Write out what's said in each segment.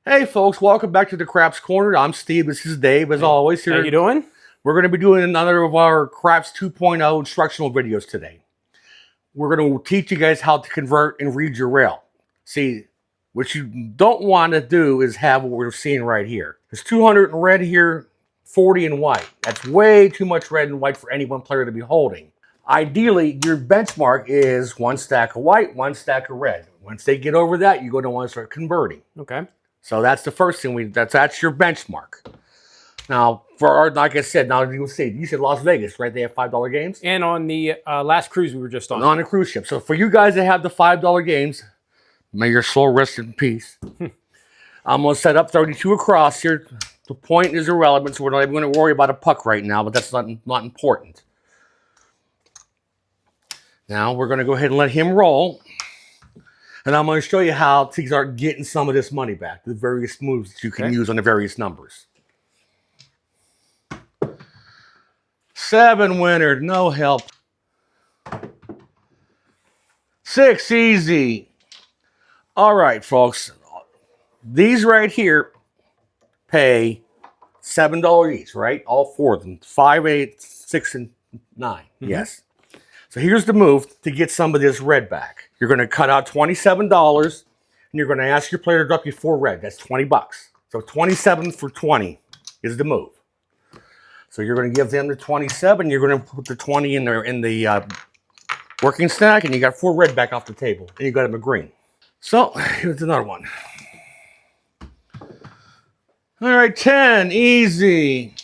Hey folks, welcome back to the Craps Corner. I'm Steve, this is Dave, as always. Here, How you doing? We're going to be doing another of our Craps 2.0 instructional videos today. We're going to teach you guys how to convert and read your rail. See, what you don't want to do is have what we're seeing right here. There's 200 in red here, 40 in white. That's way too much red and white for any one player to be holding. Ideally, your benchmark is one stack of white, one stack of red. Once they get over that, you're going to want to start converting. Okay. So that's the first thing that's your benchmark. Now, like I said, now you said Las Vegas, right? They have $5 games. And on the last cruise we were just on. On a cruise ship. So for you guys that have the $5 games, may your soul rest in peace. I'm going to set up 32 across here. The point is irrelevant, so we're not even going to worry about a puck right now, but that's not important. Now we're going to go ahead and let him roll. And I'm going to show you how to start getting some of this money back. The various moves that you can use on the various numbers. 7 winner, no help. 6 easy. All right, folks. These right here pay $7 each, right? All four of them. 5, 8, 6, and 9. Mm-hmm. Yes. So here's the move to get some of this red back. You're going to cut out $27, and you're going to ask your player to drop you 4 red. That's $20. So 27 for 20 is the move. So you're going to give them the 27. You're going to put the 20 in the working stack, and you got 4 red back off the table, and you got them a green. So here's another one. All right, 10, easy.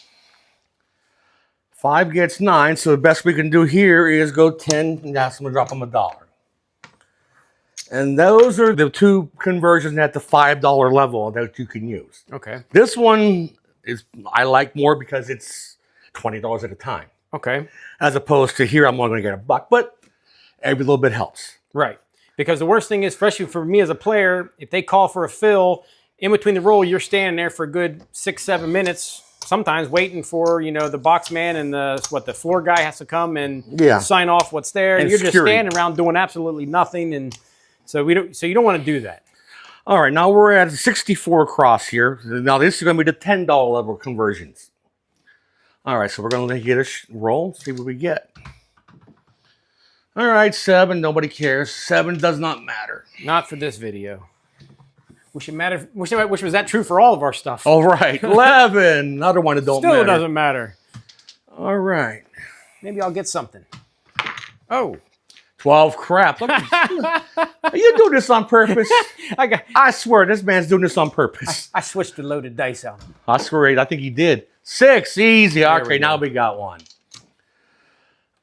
5 gets 9, so the best we can do here is go 10 and ask them to drop them $1. And those are the 2 conversions at the $5 level that you can use. Okay. This one I like more because it's $20 at a time. Okay. As opposed to here, I'm only going to get $1, but every little bit helps. Right. Because the worst thing is, especially for me as a player, if they call for a fill, in between the roll, you're standing there for a good 6-7 minutes, sometimes waiting for, the box man and the floor guy has to come and sign off what's there. And you're just standing around doing absolutely nothing. And so you don't want to do that. All right, now we're at 64 across here. Now this is going to be the $10 level conversions. All right, so we're going to get a roll, see what we get. All right, 7, nobody cares. 7 does not matter. Not for this video. Wish it was that true for all of our stuff. All right, 11, another one that don't matter. Still doesn't matter. All right. Maybe I'll get something. Oh. 12 crap. You do this on purpose. I swear, this man's doing this on purpose. I switched the loaded dice out. I swear, I think he did. 6, easy. Okay, now we got 1.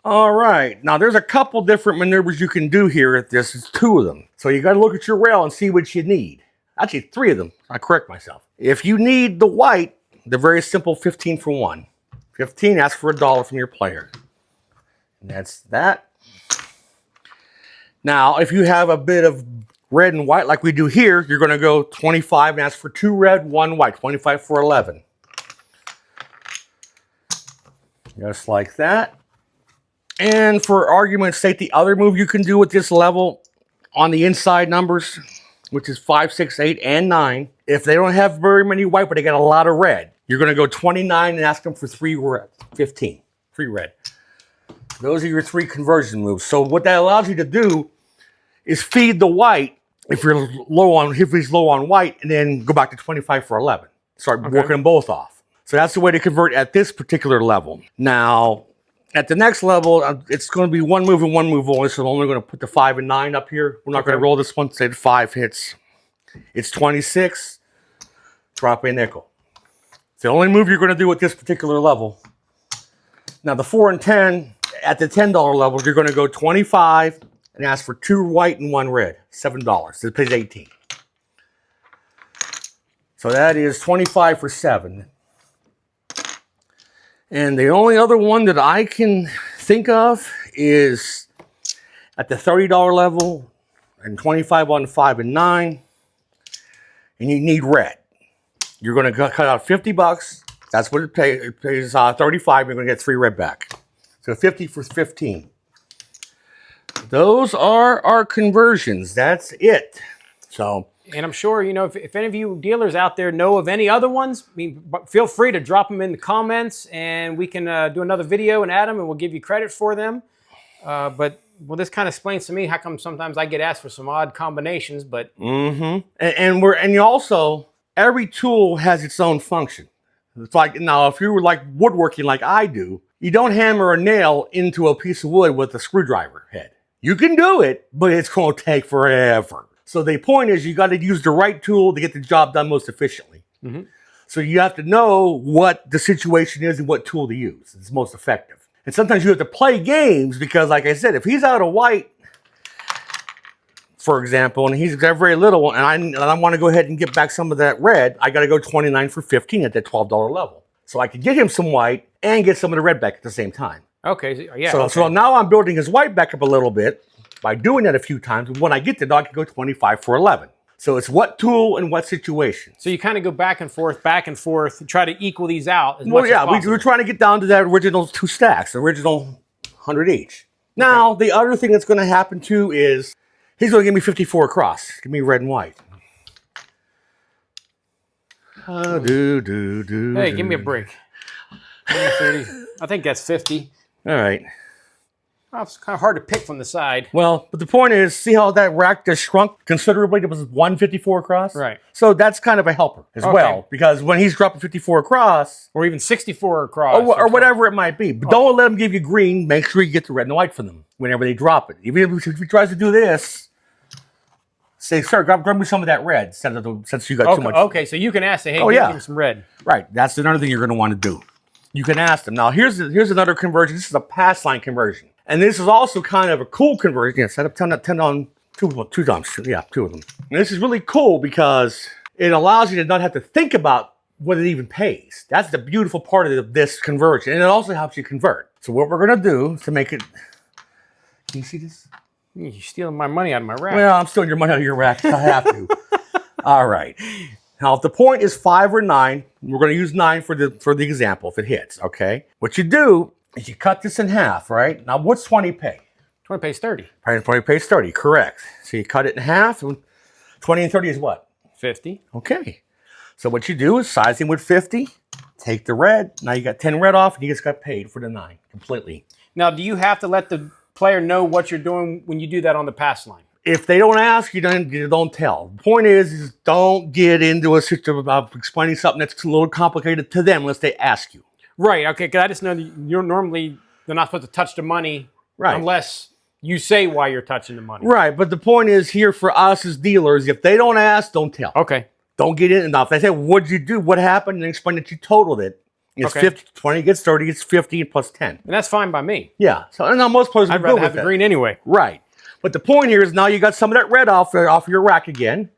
All right. Now, there's a couple different maneuvers you can do here. This is 2 of them. So you got to look at your rail and see what you need. Actually, 3 of them. I correct myself. If you need the white, the very simple 15 for 1. 15, ask for $1 from your player. And that's that. Now, if you have a bit of red and white like we do here, you're going to go 25 and ask for 2 red, 1 white. 25 for 11. Just like that. And for argument's sake, the other move you can do with this level on the inside numbers, which is 5, 6, 8, and 9. If they don't have very many white, but they got a lot of red, you're going to go 29 and ask them for 3 red, 15, 3 red. Those are your 3 conversion moves. So what that allows you to do is feed the white if he's low on white, and then go back to 25 for 11. Start working them both off. So that's the way to convert at this particular level. Now, at the next level, it's going to be 1 move and 1 move only, so I'm only going to put the 5 and 9 up here. We're not going to roll this one, say the 5 hits. It's 26, drop a nickel. It's the only move you're going to do at this particular level. Now, the 4 and 10, at the $10 level, you're going to go 25 and ask for 2 white and 1 red, $7. It pays 18. So that is 25 for 7. And the only other one that I can think of is at the $30 level and 25 on 5 and 9. And you need red. You're going to cut out $50. That's what it pays. It pays 35. You're going to get 3 red back. So 50 for 15. Those are our conversions. That's it. So And I'm sure, if any of you dealers out there know of any other ones, feel free to drop them in the comments, and we can do another video and add them, and we'll give you credit for them. But this kind of explains to me how come sometimes I get asked for some odd combinations. But and you also, every tool has its own function. It's like, now, if you were like woodworking like I do, you don't hammer a nail into a piece of wood with a screwdriver head. You can do it, but it's going to take forever. So the point is, you got to use the right tool to get the job done most efficiently. So you have to know what the situation is and what tool to use. It's most effective. And sometimes you have to play games because, like I said, if he's out of white, for example, and he's got very little, and I want to go ahead and get back some of that red, I got to go 29 for 15 at that $12 level. So I can get him some white and get some of the red back at the same time. Okay, yeah. So now I'm building his white back up a little bit by doing that a few times. When I get the dog, I can go 25 for 11. So it's what tool and what situation. So you kind of go back and forth, try to equal these out as much as possible. We're trying to get down to that original 2 stacks, original 100 each. Now, the other thing that's going to happen too is he's going to give me 54 across. Give me red and white. Hey, give me a break. I think that's 50. All right. Well, it's kind of hard to pick from the side. Well, but the point is, see how that rack just shrunk considerably? It was 154 across? Right. So that's kind of a helper as well, because when he's dropping 54 across, or even 64 across, or whatever it might be, but don't let him give you green. Make sure you get the red and white from them whenever they drop it. Even if he tries to do this, say, sir, grab me some of that red since you got too much. Okay, so you can ask, hey, give him some red. Right. That's another thing you're going to want to do. You can ask them. Now, here's another conversion. This is a pass line conversion. And this is also kind of a cool conversion. Yeah, set up 10 on two dumps. Yeah, 2 of them. And this is really cool because it allows you to not have to think about what it even pays. That's the beautiful part of this conversion. And it also helps you convert. So what we're going to do to make it... Can you see this? You're stealing my money out of my rack. Well, I'm stealing your money out of your rack. I have to. All right. Now, if the point is 5 or 9, we're going to use 9 for the example if it hits, okay? What you do is you cut this in half, right? Now, what's 20 pay? 20 pays 30. 20 pays 30, correct. So you cut it in half. 20 and 30 is what? 50. Okay. So what you do is sizing with 50, take the red. Now you got 10 red off, and you just got paid for the 9 completely. Now, do you have to let the player know what you're doing when you do that on the pass line? If they don't ask, you don't tell. The point is don't get into a situation about explaining something that's a little complicated to them unless they ask you. Right, okay, because I just know that they're not supposed to touch the money unless you say why you're touching the money. Right, but the point is here for us as dealers, if they don't ask, don't tell. Okay. Don't get in. Now, if they say, what'd you do? What happened? And explain that you totaled it. It's 50, 20 gets 30, it's 50 plus 10. And that's fine by me. Yeah, so and now most players I'd rather have the green anyway. Right. But the point here is now you got some of that red off your rack again.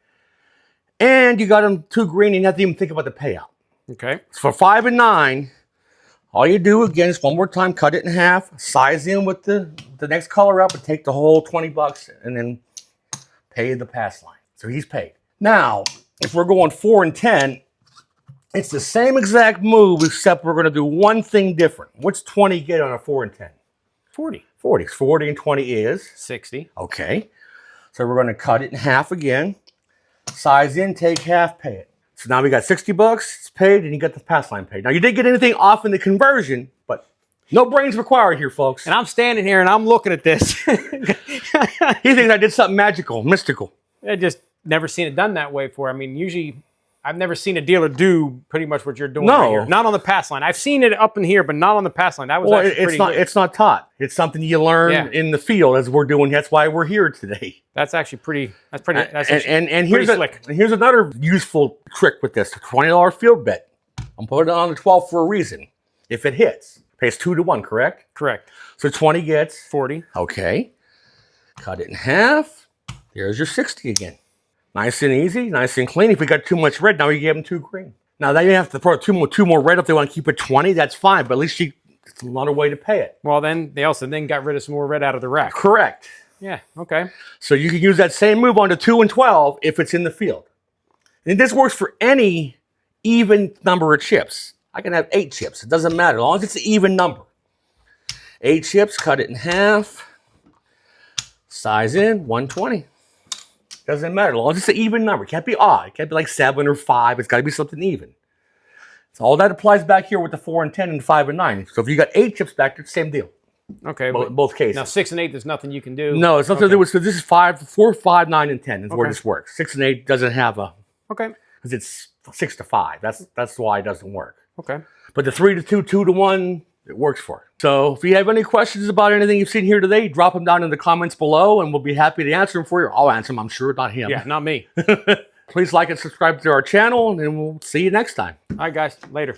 And you got them 2 green, and you have to even think about the payout. Okay. So for 5 and 9, all you do again is one more time, cut it in half, size in with the next color up, and take the whole $20 and then pay the pass line. So he's paid. Now, if we're going 4 and 10, it's the same exact move, except we're going to do one thing different. What's 20 get on a 4 and 10? 40. 40 and 20 is? 60. Okay. So we're going to cut it in half again. Size in, take half, pay it. So now we got $60, it's paid, and you got the pass line paid. Now you didn't get anything off in the conversion, but no brains required here, folks. And I'm standing here and I'm looking at this. He thinks I did something magical, mystical. I just never seen it done that way before. I mean, usually I've never seen a dealer do pretty much what you're doing right here. Not on the pass line. I've seen it up in here, but not on the pass line. That was actually it's not taught. It's something you learn in the field as we're doing. That's why we're here today. That's actually pretty slick. And here's another useful trick with this: a $20 field bet. I'm putting it on the 12 for a reason. If it hits, pays 2 to 1, correct? Correct. So 20 gets 40. Okay. Cut it in half. There's your 60 again. Nice and easy, nice and clean. If we got too much red, now you give them 2 green. Now then you have to throw two more red if they want to keep it 20. That's fine, but at least it's another way to pay it. Well, then they also got rid of some more red out of the rack. Correct. Yeah. Okay. So you can use that same move on the 2 and 12 if it's in the field. And this works for any even number of chips. I can have 8 chips. It doesn't matter as long as it's an even number. 8 chips, cut it in half. Size in 120. Doesn't matter. As long as it's an even number. It can't be odd. It can't be like 7 or 5. It's got to be something even. So all that applies back here with the 4 and 10 and 5 and 9. So if you got 8 chips back there, same deal. Okay. Both cases. Now 6 and 8, there's nothing you can do. No, it's nothing to do with. So this is 4, 5, 9, and 10 is where Okay. this works. 6 and 8 doesn't have a. Okay. Because it's 6 to 5. That's why it doesn't work. Okay. But the 3 to 2, 2 to 1, it works for it. So if you have any questions about anything you've seen here today, drop them down in the comments below, and we'll be happy to answer them for you. I'll answer them, I'm sure, not him. Yeah, not me. Please like and subscribe to our channel, and we'll see you next time. All right, guys. Later.